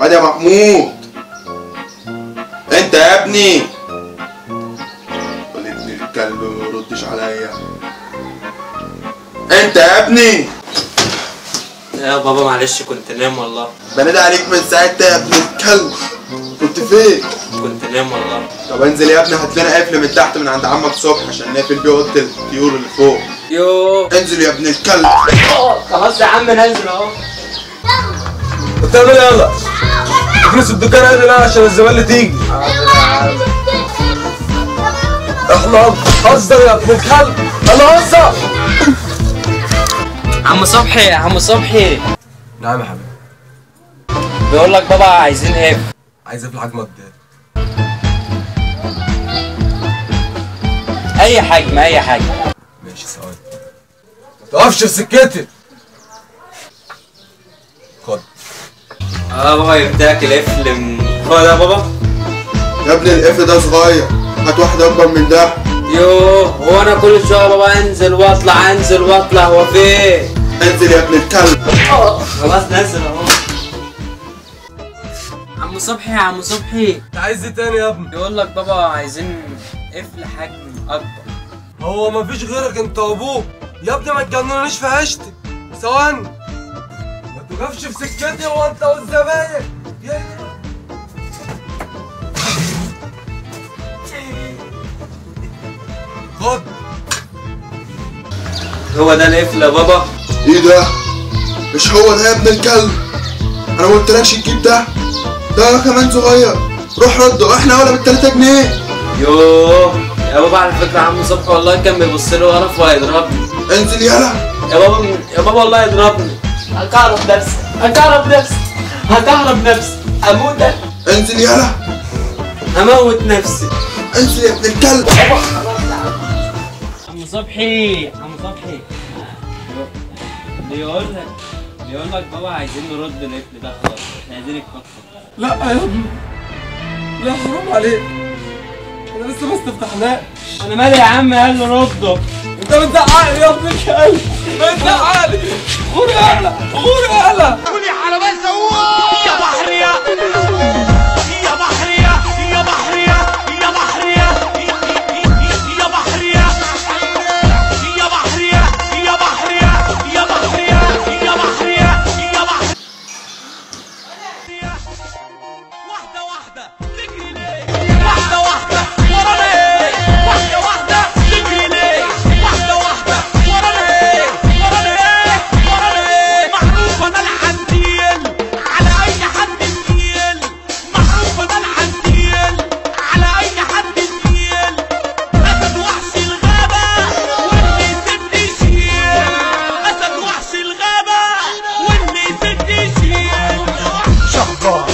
واد يا محمود انت يا ابني. قول ابن الكلب ما يردش عليا. انت يا ابني. يا بابا معلش كنت نايم والله. بنادي عليك من ساعتها يا ابن الكلب. كنت فين؟ كنت نايم والله. طب انزل يا ابني هات لنا قفل من تحت من عند عمك صبحي عشان نقفل بيه اوضه الطيور اللي فوق. يوه انزل يا ابن الكلب. خلاص يا عم ننزل اهو. بتعمل ايه يلا؟ اكنس الدكان عادي لا عشان الزبالة تيجي. احنا هنهزر يا ابن الكلب، هنهزر. عم صبحي عم صبحي. نعم يا حبيبي. بيقول لك بابا عايزين ايه؟ عايز اقفل حجمك ده. اي حجم اي حجم. ماشي ثواني. ما تقفش في سكتي. خد. بابا جبت لك القفل من هو ده يا بابا؟ يا ابني القفل ده صغير، هات واحد اكبر من ده. يوه هو انا كل شويه بابا انزل واطلع انزل واطلع، هو فين؟ انزل يا ابن الكلب. خلاص نازل اهو. عم صبحي يا عم صبحي. انت عايز ايه تاني يا ابني؟ بيقول لك بابا عايزين قفل حجم اكبر. هو مفيش غيرك انت وابوك يا ابني، ما تجننونيش في عيشتي. ثواني. ما تقفش في سكتي هو انت والزباين. خد. هو ده القفل يا بابا؟ ايه ده؟ مش هو ده يا ابن الكلب؟ انا ما قلتلكش تجيب ده؟ ده كمان صغير. روح رده، احنا ولا ب3 جنيه. يوه يا بابا على فكره عم صبحي والله كان بيبص لي وقرف وهيضربني. انزل يلا. يا بابا والله يضربني. هكهرب نفسي هكهرب نفسي هكهرب نفسي اموت. انزل يلا. هموت نفسي. انزل يا ابن الكلب. بابا خلاص يا عم صبحي. عم صبحي بيقول لك بابا عايزين نرد القفل ده خلاص، احنا عايزين الكفر. لا يا ابني، لا حرام عليك، انا لسه ما استفتحناش. انا مالي يا عم؟ قال له رده. انت بتزعقلي يا ابن الكلب، بتزعقلي. غور يالا غور يالا. قولي على ما سووه يا بحرية يا بحرية يا بحرية يا بحرية يا بحرية يا بحرية يا بحرية يا بحرية يا بحرية يا بحرية. واحدة واحدة تجري ليه؟ واحدة واحدة ورا ليه؟ واحدة واحدة تجري ليه؟ واحدة واحدة ورا ليه؟ ورا ليه؟ ورا ليه؟ معروف انا العنديل على اي حد تقيل، معروف انا العنديل على اي حد تقيل. اسد وحش الغابة واللي يسد يشيل، اسد وحش الغابة واللي يسد يشيل. شقة